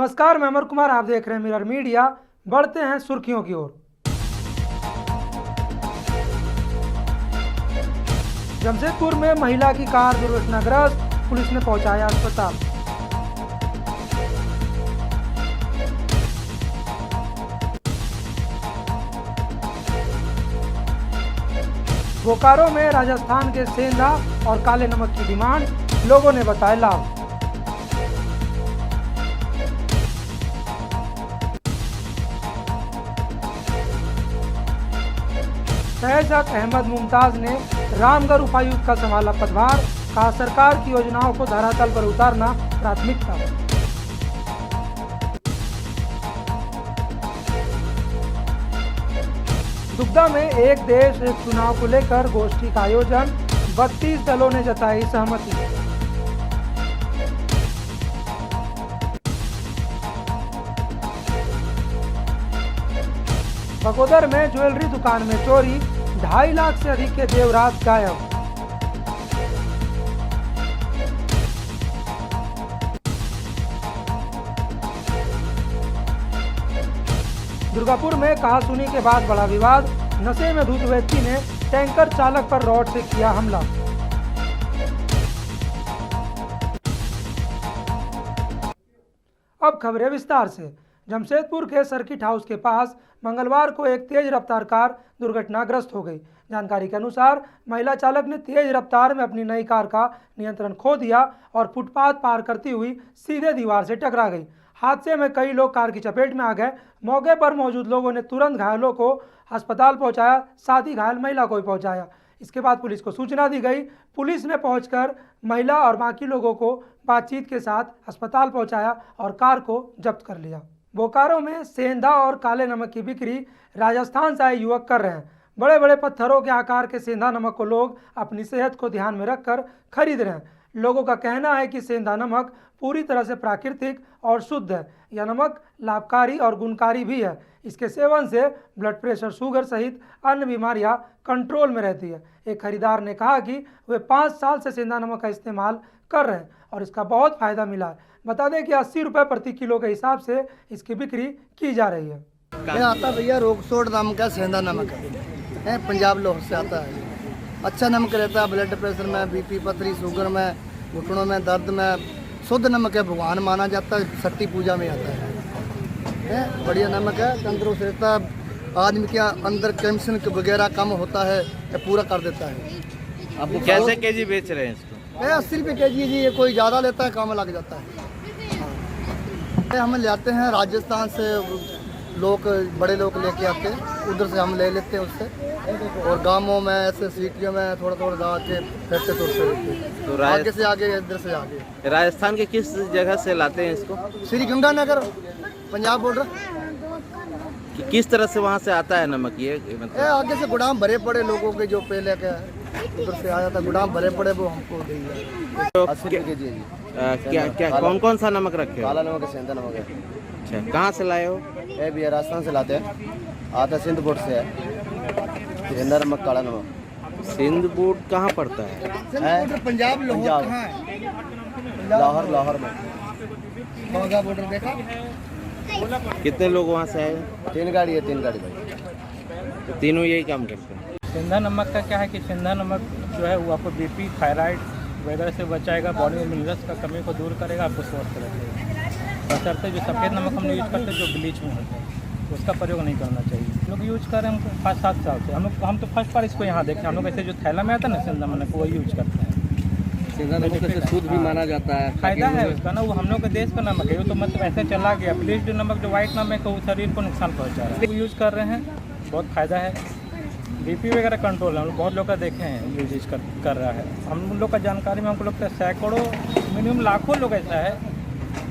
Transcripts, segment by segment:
नमस्कार, मैं अमर कुमार, आप देख रहे हैं मिरर मीडिया। बढ़ते हैं सुर्खियों की ओर। जमशेदपुर में महिला की कार दुर्घटनाग्रस्त, पुलिस ने पहुंचाया अस्पताल। बोकारो में राजस्थान के सेंधा और काले नमक की डिमांड, लोगों ने बताया लाभ। फैज़ अहमद मुमताज ने रामगढ़ उपायुक्त का संभाला पदभार, कहा सरकार की योजनाओं को धरातल पर उतारना प्राथमिकता। दुग्धा में एक देश एक चुनाव को लेकर गोष्ठी का आयोजन, 32 दलों ने जताई सहमति। बगोदर में ज्वेलरी दुकान में चोरी, 2.5 लाख से अधिक के जेवरात गायब। दुर्गापुर में कहासुनी के बाद बड़ा विवाद, नशे में धुत व्यक्ति ने टैंकर चालक पर रॉड से किया हमला। अब खबरें विस्तार से। जमशेदपुर के सर्किट हाउस के पास मंगलवार को एक तेज रफ्तार कार दुर्घटनाग्रस्त हो गई। जानकारी के अनुसार महिला चालक ने तेज रफ्तार में अपनी नई कार का नियंत्रण खो दिया और फुटपाथ पार करती हुई सीधे दीवार से टकरा गई। हादसे में कई लोग कार की चपेट में आ गए। मौके पर मौजूद लोगों ने तुरंत घायलों को अस्पताल पहुंचाया, साथ ही घायल महिला को भी पहुंचाया। इसके बाद पुलिस को सूचना दी गई। पुलिस ने पहुंचकर महिला और बाकी लोगों को बातचीत के साथ अस्पताल पहुंचाया और कार को जब्त कर लिया। बोकारो में सेंधा और काले नमक की बिक्री राजस्थान से आए युवक कर रहे हैं। बड़े बड़े पत्थरों के आकार के सेंधा नमक को लोग अपनी सेहत को ध्यान में रखकर खरीद रहे हैं। लोगों का कहना है कि सेंधा नमक पूरी तरह से प्राकृतिक और शुद्ध है। यह नमक लाभकारी और गुणकारी भी है। इसके सेवन से ब्लड प्रेशर, शुगर सहित अन्य बीमारियां कंट्रोल में रहती है। एक खरीदार ने कहा कि वे 5 साल से सेंधा नमक का इस्तेमाल कर रहे हैं और इसका बहुत फायदा मिला है। बता दें कि 80 रुपये प्रति किलो के हिसाब से इसकी बिक्री की जा रही है। ये आता भैया रोकसोड नाम का सेंधा नमक है, पंजाब लोग से आता है। अच्छा नमक रहता है ब्लड प्रेशर में, बीपी, पथरी, शुगर में, घुटनों में दर्द में। शुद्ध नमक है, भगवान माना जाता है, छठी पूजा में आता है। बढ़िया नमक है, तंदुरुस्त रहता है। आदमी के अंदर कैंसर वगैरह कम होता है, ये पूरा कर देता है। आपको कैसे केजी बेच रहे हैं इसको? 80 रुपये केजी जी। ये कोई ज़्यादा लेता है, कम लग जाता है। हम लाते हैं राजस्थान से, लोग बड़े लोग लेके आते हैं, उधर से हम ले लेते हैं उससे। और गांवों में ऐसे सिटियों में थोड़ा थोड़ा गा के फैक्टे तोड़ते रहते हैं। तो आगे से आगे, इधर से आगे। राजस्थान के किस जगह से लाते हैं इसको? श्री गंगानगर, पंजाब बॉर्डर। किस तरह से वहाँ से आता है नमक? ये मतलब आगे से गोदाम भरे पड़े लोगों के, जो पहले के उधर से आया था, गोदाम भरे पड़े, वो हमको दे दिया। तो 80 रुपये केजी है जी। क्या कौन कौन सा नमक रखे हो? काला नमक है, सेंधा नमक है। अच्छा, कहाँ से लाए हो? ये भी राजस्थान से लाते हैं, आता सिंध बोर्ड से है। सेंधा नमक, काला नमक। सिंध बोर्ड कहाँ पड़ता है? पंजाब, लाहौर में बाघा बॉर्डर देखा। कितने लोग वहाँ से आए? 3 गाड़ी है, 3 गाड़ी भाई। तो तीनों यही काम करते हैं। सेंधा नमक का क्या है कि सेंधा नमक जो है वो आपको बीपी, थायराइड वगैरह से बचाएगा, बॉडी में मिनरल्स का कमी को दूर करेगा, आपको स्वस्थ रखेगा। बशर्ते जो सफ़ेद नमक हम यूज करते हैं, जो ब्लीच में होता है, उसका प्रयोग नहीं करना चाहिए। लोग यूज कर रहे हैं हमको 5-7 साल से। हम तो फर्स्ट बार इसको यहाँ देखें। हम लोग ऐसे जो थैला में आता है ना सेंधा नमक, वो यूज करते हैं। सेंधा नमक से शुद्ध भी माना जाता है, फायदा है उसका ना। वो हम लोग के देश का नमक है, वो तो मतलब ऐसे चला गया। ब्लीच नमक जो व्हाइट नमक है, वो शरीर को नुकसान पहुँचा रहा है। वो यूज कर रहे हैं, बहुत फ़ायदा है। बीपी वगैरह कंट्रोल है। हम लोग बहुत लोग का देखे हैं यूज कर रहा है। हम लोग का जानकारी में हमको लगता है सैकड़ों, मिनिमम लाखों लोग ऐसा है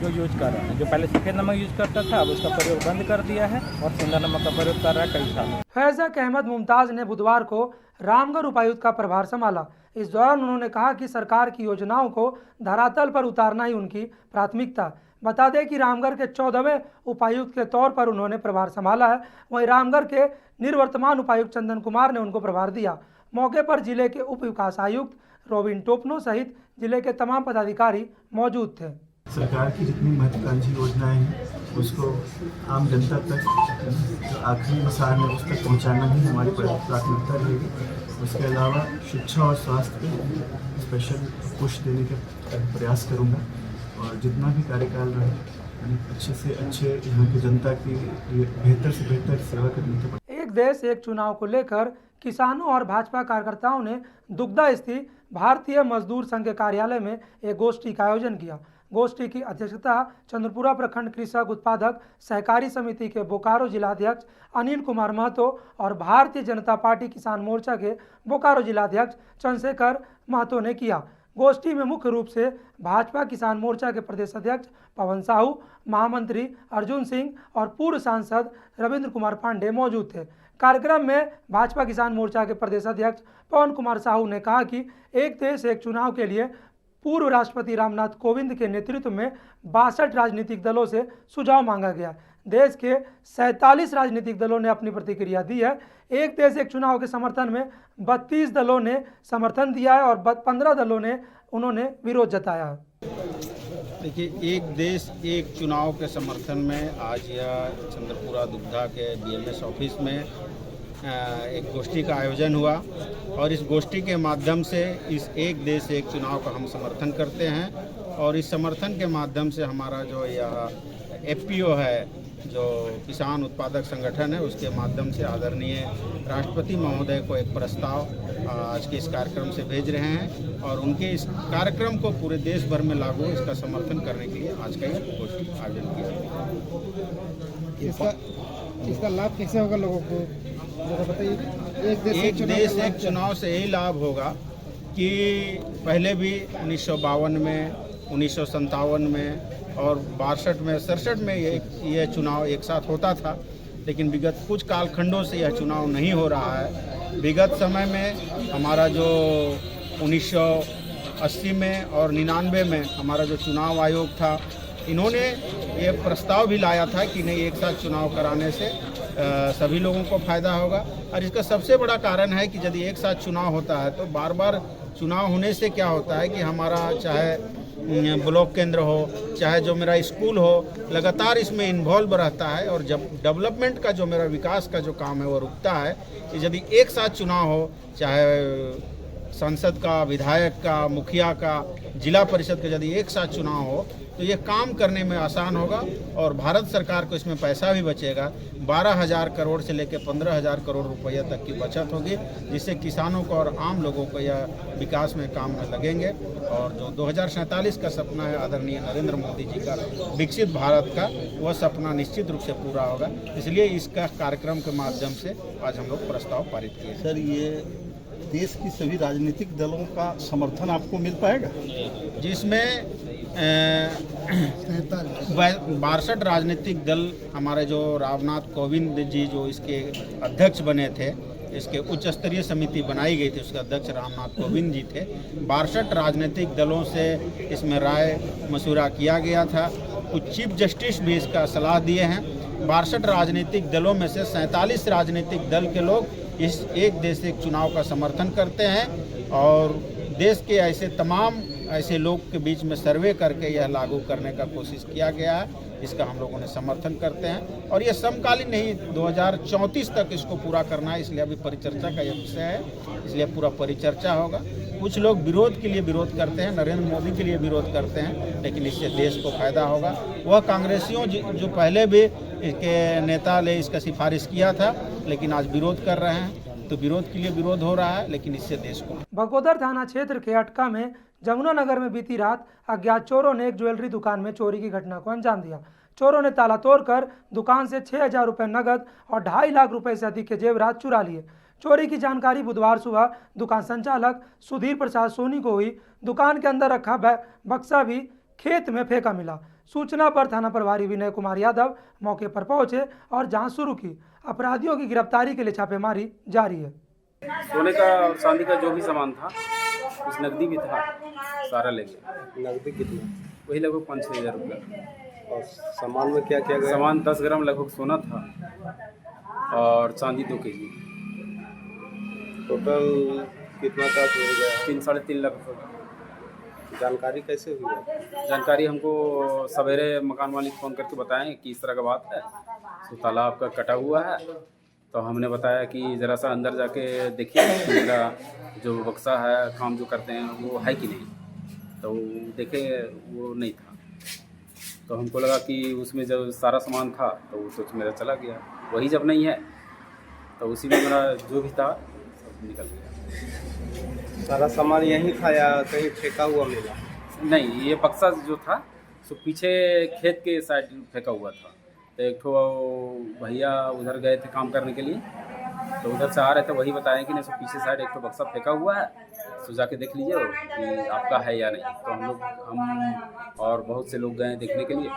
जो यूज कर रहे हैं। जो पहले सफ़ेद नमक यूज करता था, अब उसका प्रयोग बंद कर दिया है और सेंधा नमक का प्रयोग कर रहा है कई साल। फैज़ अहमद मुमताज ने बुधवार को रामगढ़ उपायुक्त का प्रभार संभाला। इस दौरान उन्होंने कहा कि सरकार की योजनाओं को धरातल पर उतारना ही उनकी प्राथमिकता। बता दें कि रामगढ़ के 14वें उपायुक्त के तौर पर उन्होंने प्रभार संभाला है। वहीं रामगढ़ के निवर्तमान उपायुक्त चंदन कुमार ने उनको प्रभार दिया। मौके पर जिले के उप विकास आयुक्त रोबिन टोपनो सहित जिले के तमाम पदाधिकारी मौजूद थे। सरकार की जितनी महत्वाकांक्षी योजनाएं हैं उसको आम जनता तक जो आखिरी इंसान है उस तक पहुँचाना ही हमारी प्राथमिकता रहेगी। उसके अलावा शिक्षा और स्वास्थ्य पे स्पेशल पुश देने का प्रयास करूँगा और जितना भी कार्यकाल रहे अच्छे से अच्छे यहाँ की जनता की बेहतर से बेहतर सेवा करने के। एक देश एक चुनाव को लेकर किसानों और भाजपा कार्यकर्ताओं ने दुग्धा स्थित भारतीय मजदूर संघ के कार्यालय में एक गोष्ठी का आयोजन किया। गोष्ठी की अध्यक्षता चंद्रपुरा प्रखंड कृषक उत्पादक सहकारी समिति के बोकारो जिलाध्यक्ष अनिल कुमार महतो और भारतीय जनता पार्टी किसान मोर्चा के बोकारो जिलाध्यक्ष चंद्रशेखर महतो ने किया। गोष्ठी में मुख्य रूप से भाजपा किसान मोर्चा के प्रदेश अध्यक्ष पवन साहू, महामंत्री अर्जुन सिंह और पूर्व सांसद रविंद्र कुमार पांडे मौजूद थे। कार्यक्रम में भाजपा किसान मोर्चा के प्रदेश अध्यक्ष पवन कुमार साहू ने कहा कि एक देश एक चुनाव के लिए पूर्व राष्ट्रपति रामनाथ कोविंद के नेतृत्व में 62 राजनीतिक दलों से सुझाव मांगा गया। देश के 47 राजनीतिक दलों ने अपनी प्रतिक्रिया दी है। एक देश एक चुनाव के समर्थन में 32 दलों ने समर्थन दिया है और 15 दलों ने उन्होंने विरोध जताया है। देखिए, एक देश एक चुनाव के समर्थन में आज यह चंद्रपुरा दुग्धा के बीएमएस ऑफिस में एक गोष्ठी का आयोजन हुआ और इस गोष्ठी के माध्यम से इस एक देश एक चुनाव का हम समर्थन करते हैं और इस समर्थन के माध्यम से हमारा जो यह एफपीओ है, जो किसान उत्पादक संगठन है, उसके माध्यम से आदरणीय राष्ट्रपति महोदय को एक प्रस्ताव आज के इस कार्यक्रम से भेज रहे हैं और उनके इस कार्यक्रम को पूरे देश भर में लागू इसका समर्थन करने के लिए आज का यह गोष्ठी आयोजन किया। इसका लाभ कैसे होगा लोगों को, बताइए। एक देश एक चुनाव से यही लाभ होगा कि पहले भी 1952 में, 1957 में और 62 में, 67 में यह चुनाव एक साथ होता था, लेकिन विगत कुछ कालखंडों से यह चुनाव नहीं हो रहा है। विगत समय में हमारा जो 1980 में और 99 में हमारा जो चुनाव आयोग था, इन्होंने ये प्रस्ताव भी लाया था कि नहीं, एक साथ चुनाव कराने से सभी लोगों को फ़ायदा होगा। और इसका सबसे बड़ा कारण है कि यदि एक साथ चुनाव होता है तो बार बार चुनाव होने से क्या होता है कि हमारा चाहे ब्लॉक केंद्र हो, चाहे जो मेरा स्कूल हो, लगातार इसमें इन्वॉल्व रहता है और जब डेवलपमेंट का जो मेरा विकास का जो काम है वो रुकता है। कि यदि एक साथ चुनाव हो, चाहे सांसद का, विधायक का, मुखिया का, जिला परिषद का, यदि एक साथ चुनाव हो तो ये काम करने में आसान होगा और भारत सरकार को इसमें पैसा भी बचेगा। 12,000 करोड़ से लेकर 15,000 करोड़ रुपये तक की बचत होगी, जिससे किसानों को और आम लोगों को यह विकास में काम में लगेंगे। और जो 2047 का सपना है आदरणीय नरेंद्र मोदी जी का विकसित भारत का, वह सपना निश्चित रूप से पूरा होगा। इसलिए इसका कार्यक्रम के माध्यम से आज हम लोग प्रस्ताव पारित किए। सर, ये देश की सभी राजनीतिक दलों का समर्थन आपको मिल पाएगा, जिसमें 62 राजनीतिक दल, हमारे जो रामनाथ कोविंद जी जो इसके अध्यक्ष बने थे, इसके उच्च स्तरीय समिति बनाई गई थी, उसके अध्यक्ष रामनाथ कोविंद जी थे। 62 राजनीतिक दलों से इसमें राय मशुरा किया गया था। कुछ चीफ जस्टिस भी इसका सलाह दिए हैं। 62 राजनीतिक दलों में से 47 राजनीतिक दल के लोग इस एक देश एक चुनाव का समर्थन करते हैं और देश के ऐसे तमाम ऐसे लोग के बीच में सर्वे करके यह लागू करने का कोशिश किया गया है। इसका हम लोगों ने समर्थन करते हैं और यह समकालीन नहीं, 2034 तक इसको पूरा करना है, इसलिए अभी परिचर्चा का यह विषय है, इसलिए पूरा परिचर्चा होगा। कुछ लोग विरोध के लिए विरोध करते हैं, नरेंद्र मोदी के लिए विरोध करते हैं, लेकिन इससे देश को फायदा होगा। वह कांग्रेसियों जो पहले भी इसके नेता ने इसका सिफारिश किया था, लेकिन आज विरोध कर रहे हैं, तो विरोध के लिए विरोध हो रहा है, लेकिन इससे देश को। बगोदर थाना क्षेत्र के अटका में जमुनानगर में बीती रात अज्ञात चोरों ने एक ज्वेलरी दुकान में चोरी की घटना को अंजाम दिया। चोरों ने ताला तोड़कर दुकान से 6,000 रुपये नगद और 2.5 लाख रुपए से अधिक के जेवरात चुरा लिए। चोरी की जानकारी बुधवार सुबह दुकान संचालक सुधीर प्रसाद सोनी को हुई। दुकान के अंदर रखा बक्सा भी खेत में फेंका मिला। सूचना पर थाना प्रभारी विनय कुमार यादव मौके पर पहुंचे और जांच शुरू की। अपराधियों की गिरफ्तारी के लिए छापेमारी जारी है। सोने का और चांदी का जो भी सामान था, कुछ नकदी भी था, सारा ले गया। नकदी कितनी? वही लगभग 5-6 हज़ार रुपये। और सामान में क्या क्या गया? सामान 10 ग्राम लगभग सोना था और चांदी 2 kg। टोटल कितना का हो गया? 3-3.5 लाख रुपये। जानकारी कैसे हुई है? जानकारी हमको सवेरे मकान मालिक फ़ोन करके बताएं कि इस तरह का बात है, तो तालाब का कटा हुआ है। तो हमने बताया कि ज़रा सा अंदर जाके देखिए मेरा जो बक्सा है, काम जो करते हैं वो है कि नहीं। तो देखे वो नहीं था, तो हमको लगा कि उसमें जब सारा सामान था तो वो सोच मेरा चला गया। वही जब नहीं है तो उसी में मेरा जो भी था सब निकल गया। सारा सामान यहीं था या कहीं फेंका हुआ मिला? नहीं, ये बक्सा जो था सो पीछे खेत के साइड फेंका हुआ था। तो एक ठो भैया उधर गए थे काम करने के लिए, तो उधर से आ रहे थे, वही बताएं कि नहीं सो पीछे साइड एक ठो बक्सा फेंका हुआ है, तो जाके देख लीजिए कि आपका है या नहीं। तो हम और बहुत से लोग गए देखने के लिए,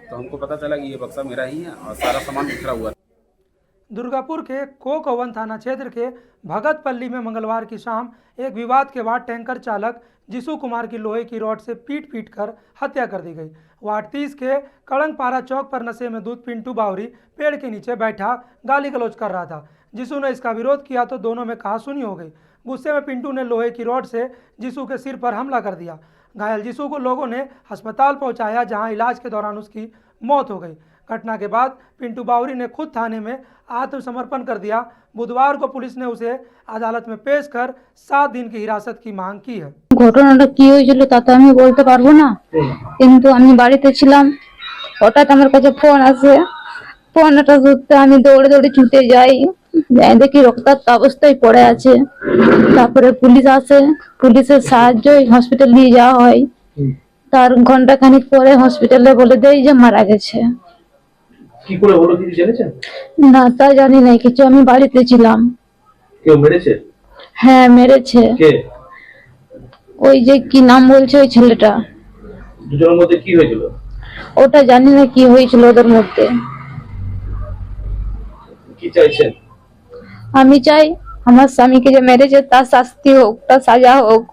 तो हमको पता चला कि ये बक्सा मेरा ही है और सारा सामान बिखरा हुआ था। दुर्गापुर के कोकवन थाना क्षेत्र के भगतपल्ली में मंगलवार की शाम एक विवाद के बाद टैंकर चालक जिसू कुमार की लोहे की रॉड से पीट कर हत्या कर दी गई। वार्ड 30 के कड़ंगपारा चौक पर नशे में धुत पिंटू बावरी पेड़ के नीचे बैठा गाली गलौज कर रहा था। जिसू ने इसका विरोध किया तो दोनों में कहासुनी हो गई। गुस्से में पिंटू ने लोहे की रॉड से जिसू के सिर पर हमला कर दिया। घायल जिसू को लोगों ने अस्पताल पहुंचाया, जहां इलाज के दौरान उसकी मौत हो गई। घटना के बाद पिंटू बावरी ने खुद थाने में आत्मसमर्पण कर दिया। बुधवार को पुलिस ने उसे अदालत में पेश कर 7 दिन की हिरासत की मांग की है। ঘটনাটা কি হয়েছিল তা তো আমি বলতে পারবো না, কিন্তু আমি বাড়িতে ছিলাম, হঠাৎ আমার কাছে ফোন আসে। ফোনটা ধরতে আমি দৌড়ে দৌড়ে ছুটে যাই, যাই দেখি রক্তাক্ত অবস্থায় পড়ে আছে। তারপরে পুলিশ আসে, পুলিশের সাহায্যে হসপিটাল নিয়ে যাওয়া হয়। তার ঘন্টা খানিক পরে হসপিটালে বলে দেয় যে মারা গেছে। কি করে হলো কিছু জেনেছেন? না, তা জানি না কিছু, আমি বাড়িতে ছিলাম। কেউ মেরেছে? হ্যাঁ, মেরেছে। কে? ওই যে কি নাম বলছে ওই ছেলেটা। দুজনের মধ্যে কি হয়েছিল? ওটা জানি না কি হয়েছিল ওদের মধ্যে। কি চাইছেন? আমি চাই আমার স্বামীকে যে মেরেছে তার শাস্তি হোক, তার সাজা হোক।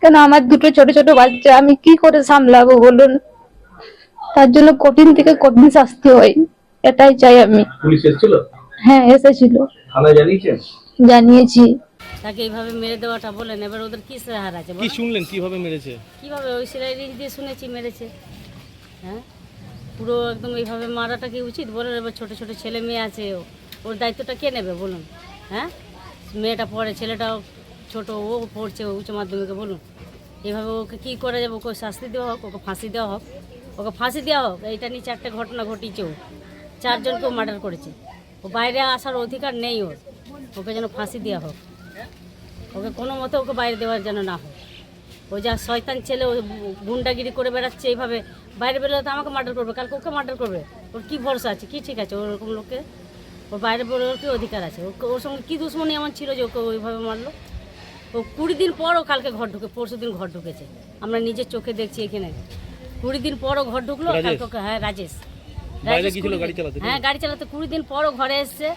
কেন আমার দুটো ছোট ছোট বাচ্চা আমি কি করে সামলাবো বলুন? তার জন্য কঠিন থেকে কঠিন শাস্তি হয়, এটাই চাই আমি। পুলিশ এসেছিল? হ্যাঁ, এসেছিল। থানায় জানিয়েছেন? জানিয়েছি। তাকে এইভাবে মেরে দেওয়াটা বলেন, এবার ওদের কি সাহার আছে? কি শুনলেন কিভাবে মেরেছে? কিভাবে ওই সেলাই দিয়ে শুনেছি মেরেছে। হ্যাঁ, পুরো একদম এইভাবে মারাটা কি উচিত বলেন? এবার ছোট ছোট ছেলে মেয়ে আছে, ওর দায়িত্বটা কে নেবে বলুন? হ্যাঁ, মেয়েটা পড়ে, ছেলেটাও ছোট, ও পড়ছে উচ্চ মাধ্যমিকে, বলুন এইভাবে ওকে কী করা যাবে? ওকে শাস্তি দেওয়া হোক, ওকে ফাঁসি দেওয়া হোক, ওকে ফাঁসি দেওয়া হোক। এইটা নিয়ে 4টে ঘটনা ঘটিয়েছে, ও 4 জনকেও মার্ডার করেছে। ও বাইরে আসার অধিকার নেই ওর, ওকে যেন ফাঁসি দেওয়া হোক। ওকে কোনো মতে ওকে বাইরে দেওয়ার যেন না হোক। ও যা শয়তান ছেলে, ও গুন্ডাগিরি করে বেড়াচ্ছে এইভাবে, বাইরে বেরোলে তো আমাকে মার্ডার করবে, কালকে ওকে মার্ডার করবে। ওর কী ভরসা আছে? কি ঠিক আছে ওরকম লোককে? ওর বাইরে বেরোর কি অধিকার আছে? ওকে ওর সঙ্গে কী দুশ্মনী এমন ছিল যে ওকে ওইভাবে মারলো? ও 20 দিন পর ও কালকে ঘর ঢুকে, পরশু দিন ঘর ঢুকেছে, আমরা নিজের চোখে দেখছি এখানে। 20 দিন পরও ঘর ঢুকলো কালকে। হ্যাঁ, রাজেশ হ্যাঁ, গাড়ি চালাতে 20 দিন পরও ঘরে এসছে,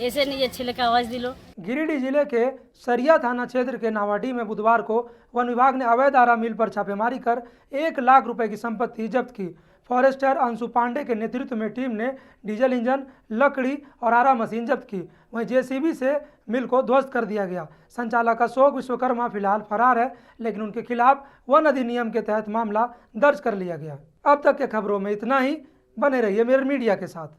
এসে নিজের ছেলেকে आवाज दिल। गिरिडीह जिले के सरिया थाना क्षेत्र के नावाडीह में बुधवार को वन विभाग ने अवैध आरा मिल पर छापेमारी कर 1 लाख रुपए की संपत्ति जब्त की। फॉरेस्टर अंशु पांडे के नेतृत्व में टीम ने डीजल इंजन, लकड़ी और आरा मशीन जब्त की। वहीं जेसीबी से मिल को ध्वस्त कर दिया गया। संचालक अशोक विश्वकर्मा फिलहाल फरार है, लेकिन उनके खिलाफ वन अधिनियम के तहत मामला दर्ज कर लिया गया। अब तक के खबरों में इतना ही। बने रहिए मेरे मीडिया के साथ।